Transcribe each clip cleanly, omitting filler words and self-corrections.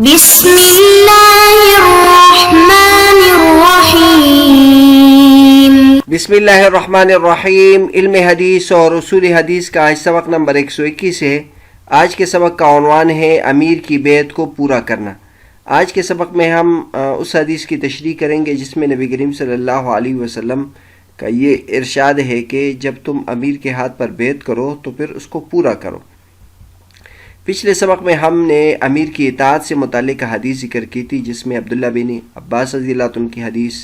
بسم اللہ الرحمن الرحیم۔ بسم اللہ الرحمن الرحیم۔ علم حدیث اور اصول حدیث کا آج سبق نمبر 121 ہے۔ آج کے سبق کا عنوان ہے امیر کی بیعت کو پورا کرنا۔ آج کے سبق میں ہم اس حدیث کی تشریح کریں گے جس میں نبی کریم صلی اللہ علیہ وسلم کا یہ ارشاد ہے کہ جب تم امیر کے ہاتھ پر بیعت کرو تو پھر اس کو پورا کرو۔ پچھلے سبق میں ہم نے امیر کی اطاعت سے متعلق حدیث ذکر کی تھی جس میں عبداللہ بن عباس رضی اللہ عنہ کی حدیث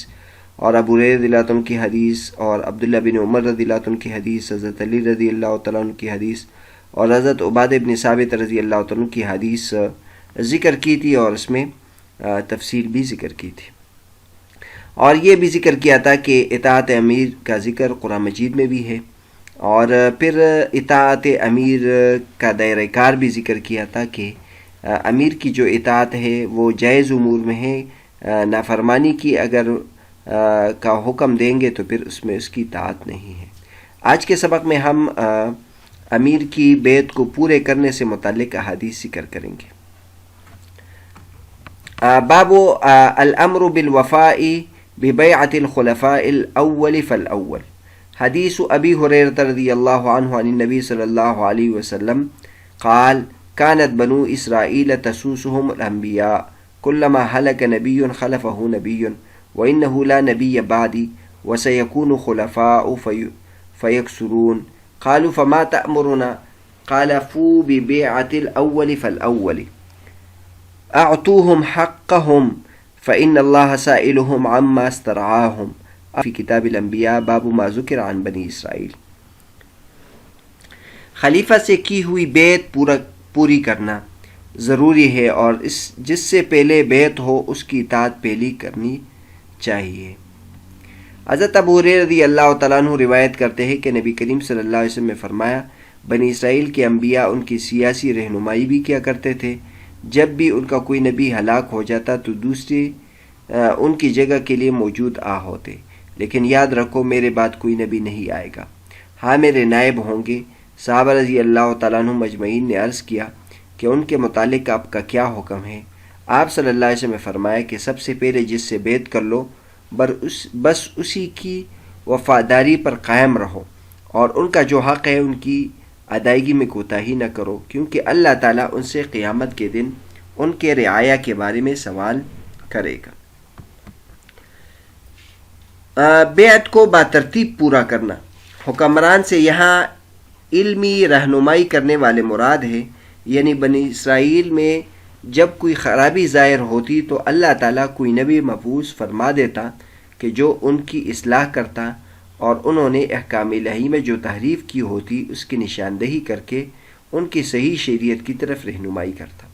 اور ابو ہریرہ رضی اللہ عنہ کی حدیث اور عبداللہ بن عمر رضی اللہ عنہ کی حدیث، حضرت علی رضی اللہ تعالیٰ عنہ کی حدیث اور حضرت عبادہ بن ثابت رضی اللہ عنہ کی حدیث ذکر کی تھی اور اس میں تفصیل بھی ذکر کی تھی، اور یہ بھی ذکر کیا تھا کہ اطاعت امیر کا ذکر قرآن مجید میں بھی ہے، اور پھر اطاعت امیر کا دائرہ کار بھی ذکر کیا تھا کہ امیر کی جو اطاعت ہے وہ جائز امور میں ہے، نافرمانی کی اگر کا حکم دیں گے تو پھر اس میں اس کی اطاعت نہیں ہے۔ آج کے سبق میں ہم امیر کی بیعت کو پورے کرنے سے متعلق احادیث ذکر کریں گے۔ باب الامر بالوفاء ببیعۃ الخلفاء الاول فالاول۔ حدیث ابی ہریرہ رضی اللہ عنہ عن النبی صلی اللہ علیہ وسلم قال كانت بنو اسرائیل تسوسهم الانبیاء كلما هلك نبی خلفه نبی وانه لا نبی بعدی وسيكون خلفاء فيكسرون قالوا فما تأمرنا قال فو ببيعة الأول فالأول أعطوهم حقهم فإن الله سائلهم عما استرعاهم فی کتاب الانبیاء باب ما ذکر عن بنی اسرائیل۔ خلیفہ سے کی ہوئی بیعت پوری کرنا ضروری ہے اور جس سے پہلے بیعت ہو اس کی اطاعت پہلی کرنی چاہیے۔ حضرت ابو ہریرہ رضی اللہ تعالیٰ عنہ روایت کرتے ہیں کہ نبی کریم صلی اللہ علیہ وسلم نے فرمایا بنی اسرائیل کے انبیاء ان کی سیاسی رہنمائی بھی کیا کرتے تھے، جب بھی ان کا کوئی نبی ہلاک ہو جاتا تو دوسرے ان کی جگہ کے لیے موجود ہوتے، لیکن یاد رکھو میرے بعد کوئی نبی نہیں آئے گا، ہاں میرے نائب ہوں گے۔ صحابہ رضی اللہ تعالیٰ عنہ مجمعین نے عرض کیا کہ ان کے متعلق آپ کا کیا حکم ہے؟ آپ صلی اللہ علیہ وسلم نے فرمایا کہ سب سے پہلے جس سے بیعت کر لو بس اسی کی وفاداری پر قائم رہو، اور ان کا جو حق ہے ان کی ادائیگی میں کوتاہی نہ کرو، کیونکہ اللہ تعالیٰ ان سے قیامت کے دن ان کے رعایا کے بارے میں سوال کرے گا۔ بیعت کو باترتیب پورا کرنا۔ حکمران سے یہاں علمی رہنمائی کرنے والے مراد ہے، یعنی بنی اسرائیل میں جب کوئی خرابی ظاہر ہوتی تو اللہ تعالیٰ کوئی نبی مبعوث فرما دیتا کہ جو ان کی اصلاح کرتا اور انہوں نے احکام الہی میں جو تحریف کی ہوتی اس کی نشاندہی کر کے ان کی صحیح شریعت کی طرف رہنمائی کرتا۔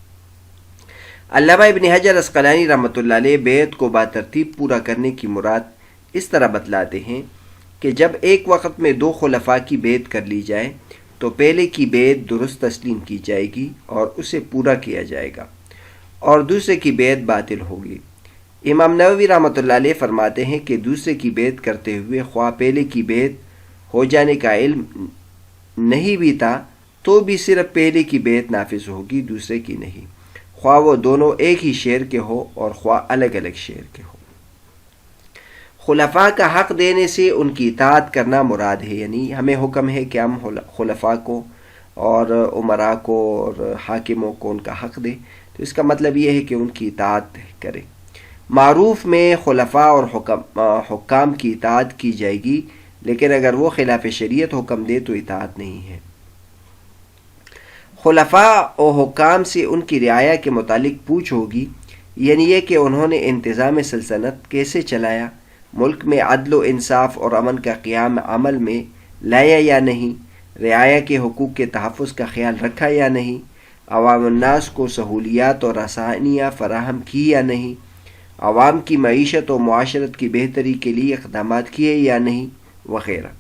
علامہ ابن حجر عسقلانی رحمۃ اللہ علیہ بیعت کو باترتیب پورا کرنے کی مراد اس طرح بتلاتے ہیں کہ جب ایک وقت میں دو خلفاء کی بیعت کر لی جائے تو پہلے کی بیعت درست تسلیم کی جائے گی اور اسے پورا کیا جائے گا، اور دوسرے کی بیعت باطل ہوگی۔ امام نووی رحمۃ اللہ علیہ فرماتے ہیں کہ دوسرے کی بیعت کرتے ہوئے خواہ پہلے کی بیعت ہو جانے کا علم نہیں بھی تھا تو بھی صرف پہلے کی بیعت نافذ ہوگی، دوسرے کی نہیں، خواہ وہ دونوں ایک ہی شہر کے ہو اور خواہ الگ الگ شہر کے ہو۔ خلفاء کا حق دینے سے ان کی اطاعت کرنا مراد ہے، یعنی ہمیں حکم ہے کہ ہم خلفاء کو اور امراء کو اور حاکموں کو ان کا حق دیں، تو اس کا مطلب یہ ہے کہ ان کی اطاعت کریں۔ معروف میں خلفاء اور حکام کی اطاعت کی جائے گی، لیکن اگر وہ خلاف شریعت حکم دے تو اطاعت نہیں ہے۔ خلفاء اور حکام سے ان کی رعایا کے متعلق پوچھ ہوگی، یعنی یہ کہ انہوں نے انتظام سلطنت کیسے چلایا، ملک میں عدل و انصاف اور امن کا قیام عمل میں لایا یا نہیں، رعایا کے حقوق کے تحفظ کا خیال رکھا یا نہیں، عوام الناس کو سہولیات اور آسانیاں فراہم کی یا نہیں، عوام کی معیشت و معاشرت کی بہتری کے لیے اقدامات کیے یا نہیں، وغیرہ۔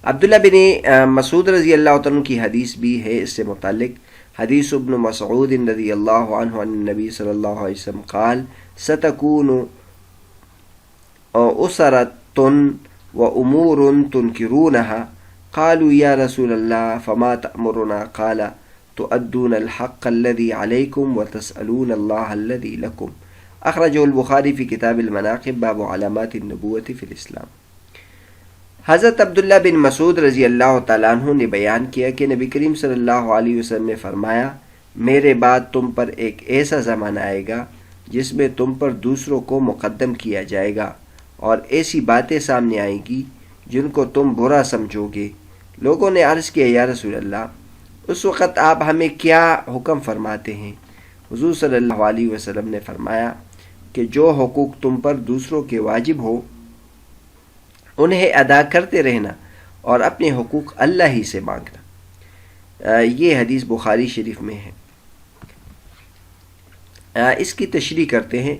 عبداللہ بن مسعود رضی اللہ عنہ کی حدیث بھی ہے اس سے متعلق۔ حدیث ابن مسعود رضی اللہ عنہ عن النبی صلی اللہ علیہ وسلم قال ستکون اسرۃ وامور تنکرونها قالوا یا رسول اللہ فما تأمرنا قال تؤدون الحق الذي عليكم وتسألون الله الذي لكم. اخرجہ البخاری فی کتاب المناقب باب علامات النبوۃ فی الاسلام. حضرت عبداللہ بن مسعود رضی اللہ تعالیٰ عنہ نے بیان کیا کہ نبی کریم صلی اللہ علیہ وسلم نے فرمایا، میرے بعد تم پر ایک ایسا زمانہ آئے گا جس میں تم پر دوسروں کو مقدم کیا جائے گا اور ایسی باتیں سامنے آئیں گی جن کو تم برا سمجھو گے. لوگوں نے عرض کیا، یا رسول اللہ، اس وقت آپ ہمیں کیا حکم فرماتے ہیں؟ حضور صلی اللہ علیہ وسلم نے فرمایا کہ جو حقوق تم پر دوسروں کے واجب ہو انہیں ادا کرتے رہنا اور اپنے حقوق اللہ ہی سے مانگنا. یہ حدیث بخاری شریف میں ہے. اس کی تشریح کرتے ہیں.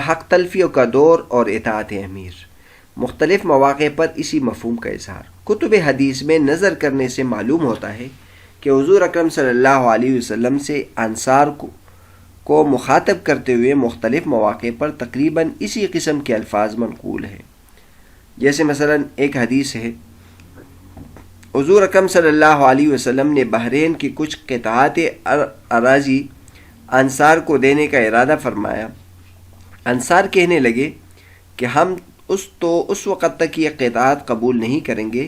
حق تلفیوں کا دور اور اطاعت امیر. مختلف مواقع پر اسی مفہوم کا اظہار. کتب حدیث میں نظر کرنے سے معلوم ہوتا ہے کہ حضور اکرم صلی اللہ علیہ وسلم سے انصار کو مخاطب کرتے ہوئے مختلف مواقع پر تقریباً اسی قسم کے الفاظ منقول ہیں. جیسے مثلا ایک حدیث ہے، حضور اکرم صلی اللہ علیہ وسلم نے بحرین کی کچھ قطعات اراضی انصار کو دینے کا ارادہ فرمایا. انصار کہنے لگے کہ ہم اس وقت تک یہ قطعات قبول نہیں کریں گے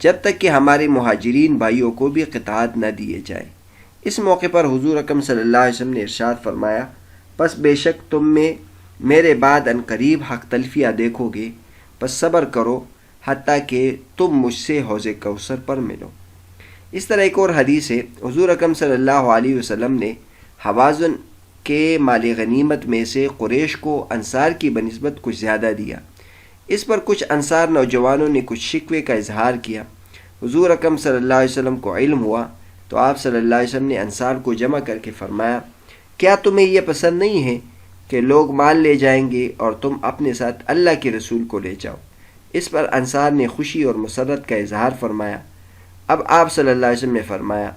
جب تک کہ ہمارے مہاجرین بھائیوں کو بھی قطعات نہ دیے جائیں. اس موقع پر حضور اکرم صلی اللہ علیہ وسلم نے ارشاد فرمایا، پس بے شک تم میں میرے بعد عنقریب حق تلفیہ دیکھو گے، پس صبر کرو حتیٰ کہ تم مجھ سے حوض کوثر پر ملو. اس طرح ایک اور حدیث ہے، حضور اکرم صلی اللہ علیہ وسلم نے حوازن کے مال غنیمت میں سے قریش کو انصار کی بنسبت کچھ زیادہ دیا. اس پر کچھ انصار نوجوانوں نے کچھ شکوے کا اظہار کیا. حضور اکرم صلی اللہ علیہ وسلم کو علم ہوا تو آپ صلی اللہ علیہ وسلم نے انصار کو جمع کر کے فرمایا، کیا تمہیں یہ پسند نہیں ہے کہ لوگ مال لے جائیں گے اور تم اپنے ساتھ اللہ کے رسول کو لے جاؤ؟ اس پر انصار نے خوشی اور مسرت کا اظہار فرمایا. اب آپ صلی اللہ علیہ وسلم نے فرمایا،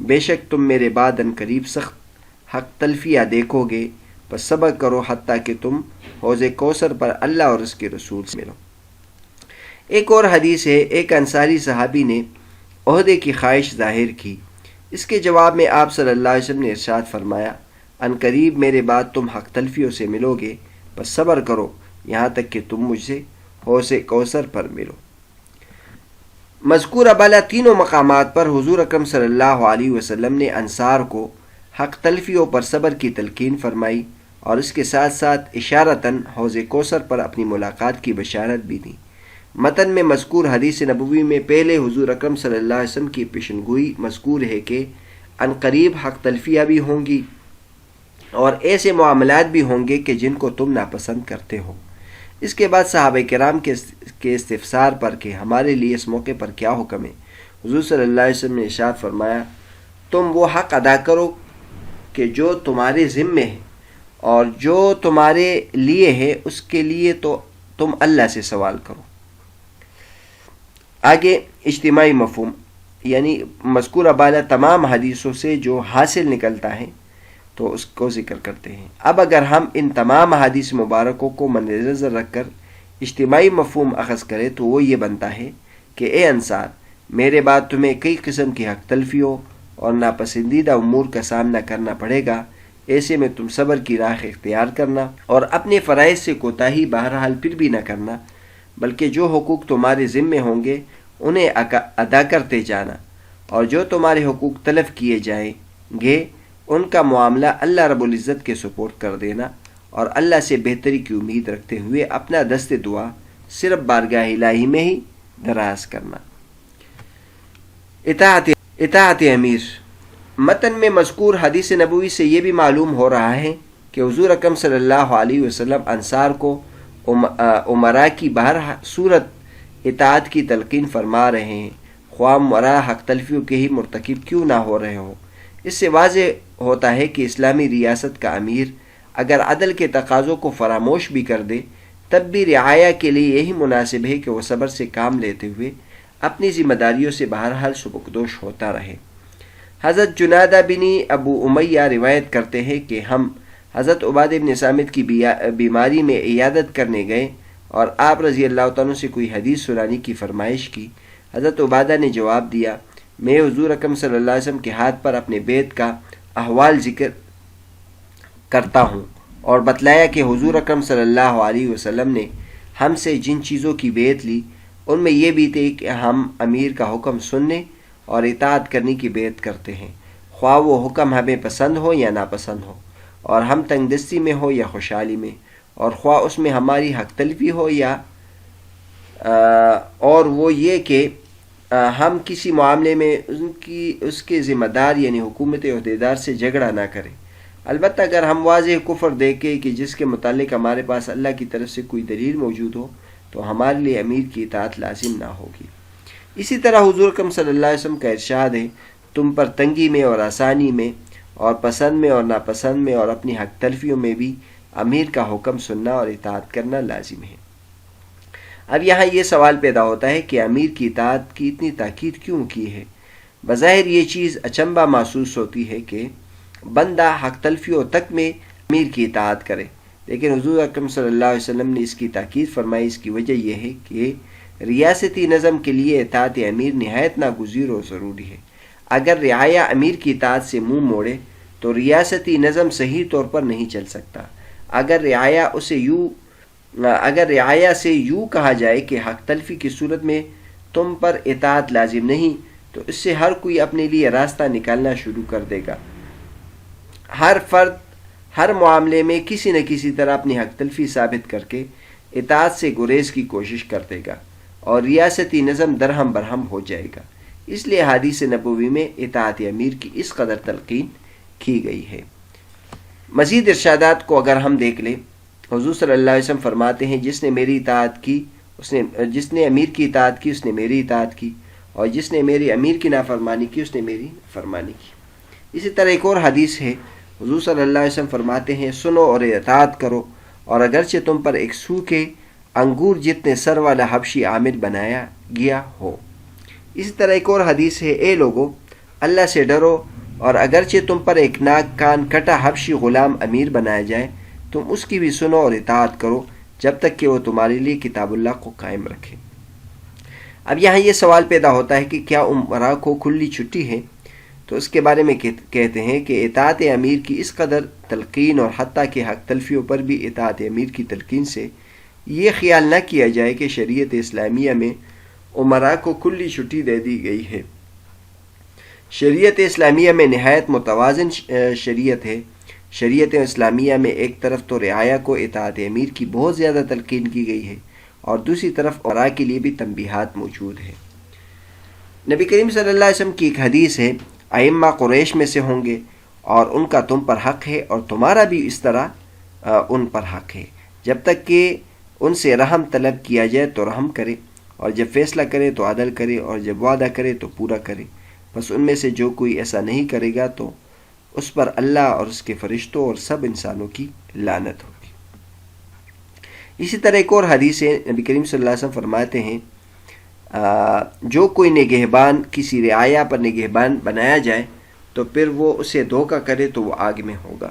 بے شک تم میرے بعد عنقریب سخت حق تلفیہ دیکھو گے، پس صبر کرو حتیٰ کہ تم حوض کوثر پر اللہ اور اس کے رسول سے ملو. ایک اور حدیث ہے، ایک انصاری صحابی نے عہدے کی خواہش ظاہر کی. اس کے جواب میں آپ صلی اللہ علیہ وسلم نے ارشاد فرمایا، عنقریب میرے بعد تم حق تلفیوں سے ملو گے، بس صبر کرو یہاں تک کہ تم مجھ سے حوض کوثر پر ملو. مذکورہ بالا تینوں مقامات پر حضور اکرم صلی اللہ علیہ وسلم نے انصار کو حق تلفیوں پر صبر کی تلقین فرمائی اور اس کے ساتھ ساتھ اشارتاً حوض کوثر پر اپنی ملاقات کی بشارت بھی دی. متن میں مذکور حدیث نبوی میں پہلے حضور اکرم صلی اللہ علیہ وسلم کی پیشنگوئی مذکور ہے کہ عنقریب حق تلفیہ بھی ہوں گی اور ایسے معاملات بھی ہوں گے کہ جن کو تم ناپسند کرتے ہو. اس کے بعد صحابہ کرام کے استفسار پر کہ ہمارے لیے اس موقع پر کیا حکم ہے، حضور صلی اللہ علیہ وسلم نے ارشاد فرمایا، تم وہ حق ادا کرو کہ جو تمہارے ذمے ہے اور جو تمہارے لیے ہے اس کے لیے تو تم اللہ سے سوال کرو. آگے اجتماعی مفہوم، یعنی مذکورہ بالا تمام حدیثوں سے جو حاصل نکلتا ہے تو اس کو ذکر کرتے ہیں. اب اگر ہم ان تمام احادیث مبارکوں کو مد نظر رکھ کر اجتماعی مفہوم اخذ کریں تو وہ یہ بنتا ہے کہ اے انصار، میرے بعد تمہیں کئی قسم کی حق تلفیوں اور ناپسندیدہ امور کا سامنا کرنا پڑے گا. ایسے میں تم صبر کی راہ اختیار کرنا اور اپنے فرائض سے کوتاہی بہرحال پھر بھی نہ کرنا، بلکہ جو حقوق تمہارے ذمے ہوں گے انہیں ادا کرتے جانا، اور جو تمہارے حقوق تلف کیے جائیں گے ان کا معاملہ اللہ رب العزت کے سپورٹ کر دینا، اور اللہ سے بہتری کی امید رکھتے ہوئے اپنا دست دعا صرف بارگاہ الہی میں ہی دراز کرنا. اطاعت امیر. متن میں مذکور حدیث نبوی سے یہ بھی معلوم ہو رہا ہے کہ حضور اکرم صلی اللہ علیہ وسلم انصار کو امراء کی بہر صورت اطاعت کی تلقین فرما رہے ہیں، خواہ امراء حق تلفیوں کے ہی مرتکب کیوں نہ ہو رہے ہوں. اس سے واضح ہوتا ہے کہ اسلامی ریاست کا امیر اگر عدل کے تقاضوں کو فراموش بھی کر دے تب بھی رعایا کے لیے یہی مناسب ہے کہ وہ صبر سے کام لیتے ہوئے اپنی ذمہ داریوں سے بہرحال سبکدوش ہوتا رہے. حضرت جنادہ بن ابو امیہ روایت کرتے ہیں کہ ہم حضرت عبادہ بن صامت کی بیماری میں عیادت کرنے گئے اور آپ رضی اللہ تعالیٰ عنہ سے کوئی حدیث سنانے کی فرمائش کی. حضرت عبادہ نے جواب دیا، میں حضور اکرم صلی اللہ علیہ وسلم کے ہاتھ پر اپنے بیت کا احوال ذکر کرتا ہوں اور بتلایا کہ حضور اکرم صلی اللہ علیہ وسلم نے ہم سے جن چیزوں کی بیعت لی ان میں یہ بھی تھے کہ ہم امیر کا حکم سننے اور اطاعت کرنے کی بیعت کرتے ہیں، خواہ وہ حکم ہمیں پسند ہو یا ناپسند ہو، اور ہم تنگ دستی میں ہو یا خوشحالی میں، اور خواہ اس میں ہماری حق تلفی ہو یا اور وہ یہ کہ ہم کسی معاملے میں اس کے ذمہ دار یعنی حکومت عہدیدار سے جھگڑا نہ کریں، البتہ اگر ہم واضح کفر دیکھیں کہ جس کے متعلق ہمارے پاس اللہ کی طرف سے کوئی دلیل موجود ہو تو ہمارے لیے امیر کی اطاعت لازم نہ ہوگی۔ اسی طرح حضور اکرم صلی اللہ علیہ وسلم کا ارشاد ہے، تم پر تنگی میں اور آسانی میں اور پسند میں اور ناپسند میں اور اپنی حق تلفیوں میں بھی امیر کا حکم سننا اور اطاعت کرنا لازم ہے۔ اب یہاں یہ سوال پیدا ہوتا ہے کہ امیر کی اطاعت کی اتنی تاکید کیوں کی ہے؟ بظاہر یہ چیز اچنبھا محسوس ہوتی ہے کہ بندہ حق تلفیوں تک میں امیر کی اطاعت کرے، لیکن حضور اکرم صلی اللہ علیہ وسلم نے اس کی تاکید فرمائی۔ اس کی وجہ یہ ہے کہ ریاستی نظم کے لیے اطاعت امیر نہایت ناگزیر اور ضروری ہے۔ اگر رعایا امیر کی اطاعت سے منہ موڑے تو ریاستی نظم صحیح طور پر نہیں چل سکتا۔ اگر رعایا سے یوں کہا جائے کہ حق تلفی کی صورت میں تم پر اطاعت لازم نہیں تو اس سے ہر کوئی اپنے لیے راستہ نکالنا شروع کر دے گا۔ ہر فرد ہر معاملے میں کسی نہ کسی طرح اپنی حق تلفی ثابت کر کے اطاعت سے گریز کی کوشش کر دے گا اور ریاستی نظم درہم برہم ہو جائے گا۔ اس لیے حدیث نبوی میں اطاعت امیر کی اس قدر تلقین کی گئی ہے۔ مزید ارشادات کو اگر ہم دیکھ لیں، حضور صلی اللہ علیہ وسلم فرماتے ہیں، جس نے امیر کی اطاعت کی اس نے میری اطاعت کی، اور جس نے میری امیر کی نافرمانی کی اس نے میری فرمانی کی۔ اسی طرح ایک اور حدیث ہے، حضور صلی اللہ علیہ وسلم فرماتے ہیں، سنو اور اطاعت کرو، اور اگرچہ تم پر ایک سوکھے انگور جتنے سر والا حبشی عامل بنایا گیا ہو۔ اسی طرح ایک اور حدیث ہے، اے لوگو اللہ سے ڈرو، اور اگرچہ تم پر ایک ناک کان کٹا حبشی غلام امیر بنایا جائے تم اس کی بھی سنو اور اطاعت کرو جب تک کہ وہ تمہارے لیے کتاب اللہ کو قائم رکھے۔ اب یہاں یہ سوال پیدا ہوتا ہے کہ کیا امراء کو کھلی چھٹی ہے؟ تو اس کے بارے میں کہتے ہیں کہ اطاعت امیر کی اس قدر تلقین اور حتیٰ کہ حق تلفیوں پر بھی اطاعت امیر کی تلقین سے یہ خیال نہ کیا جائے کہ شریعت اسلامیہ میں امراء کو کھلی چھٹی دے دی گئی ہے۔ شریعت اسلامیہ میں نہایت متوازن شریعت ہے۔ شریعت اسلامیہ میں ایک طرف تو رعایا کو اطاعت امیر کی بہت زیادہ تلقین کی گئی ہے اور دوسری طرف امراء کے لیے بھی تنبیہات موجود ہیں۔ نبی کریم صلی اللہ علیہ وسلم کی ایک حدیث ہے، ائمہ قریش میں سے ہوں گے اور ان کا تم پر حق ہے اور تمہارا بھی اس طرح ان پر حق ہے، جب تک کہ ان سے رحم طلب کیا جائے تو رحم کرے، اور جب فیصلہ کرے تو عدل کرے، اور جب وعدہ کرے تو پورا کرے۔ بس ان میں سے جو کوئی ایسا نہیں کرے گا تو اس پر اللہ اور اس کے فرشتوں اور سب انسانوں کی لعنت ہوگی۔ اسی طرح ایک اور حدیث ہے، نبی کریم صلی اللہ علیہ وسلم فرماتے ہیں، جو کوئی نگہبان کسی رعایا پر نگہبان بنایا جائے تو پھر وہ اسے دھوکہ کرے تو وہ آگ میں ہوگا۔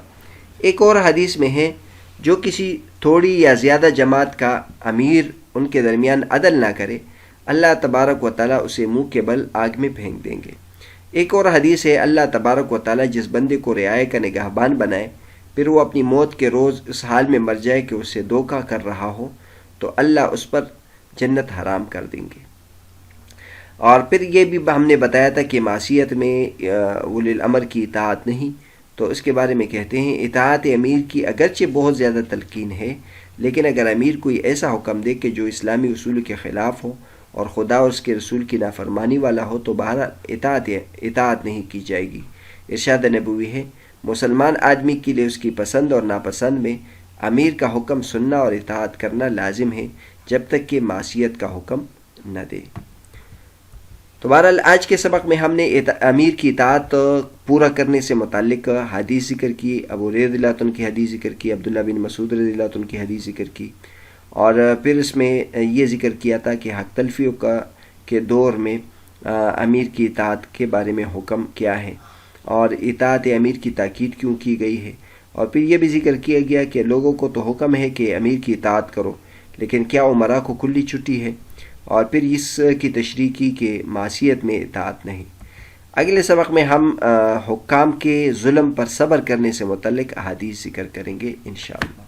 ایک اور حدیث میں ہے، جو کسی تھوڑی یا زیادہ جماعت کا امیر ان کے درمیان عدل نہ کرے، اللہ تبارک و تعالیٰ اسے منہ کے بل آگ میں پھینک دیں گے۔ ایک اور حدیث ہے، اللہ تبارک و تعالیٰ جس بندے کو رعایا کا نگہبان بنائے پھر وہ اپنی موت کے روز اس حال میں مر جائے کہ اسے دھوکہ کر رہا ہو تو اللہ اس پر جنت حرام کر دیں گے۔ اور پھر یہ بھی ہم نے بتایا تھا کہ معصیت میں اولی الامر کی اطاعت نہیں، تو اس کے بارے میں کہتے ہیں، اطاعت امیر کی اگرچہ بہت زیادہ تلقین ہے، لیکن اگر امیر کوئی ایسا حکم دے کہ جو اسلامی اصول کے خلاف ہو اور خدا اور اس کے رسول کی نافرمانی والا ہو تو بہرحال اطاعت نہیں کی جائے گی۔ ارشاد نبوی ہے، مسلمان آدمی کے لیے اس کی پسند اور ناپسند میں امیر کا حکم سننا اور اطاعت کرنا لازم ہے جب تک کہ معصیت کا حکم نہ دے۔ تو بہرحال آج کے سبق میں ہم نے امیر کی اطاعت پورا کرنے سے متعلق حدیث ذکر کی، ابو ہریرہ رضی اللہ عنہ کی حدیث ذکر کی، عبداللہ بن مسعود رضی اللہ عنہ کی حدیث ذکر کی، اور پھر اس میں یہ ذکر کیا تھا کہ حق تلفیوں کے دور میں امیر کی اطاعت کے بارے میں حکم کیا ہے اور اطاعت امیر کی تاکید کیوں کی گئی ہے، اور پھر یہ بھی ذکر کیا گیا کہ لوگوں کو تو حکم ہے کہ امیر کی اطاعت کرو، لیکن کیا امراء کو کھلی چھٹی ہے، اور پھر اس کی تشریح کی کہ معصیت میں اطاعت نہیں۔ اگلے سبق میں ہم حکام کے ظلم پر صبر کرنے سے متعلق احادیث ذکر کریں گے انشاءاللہ.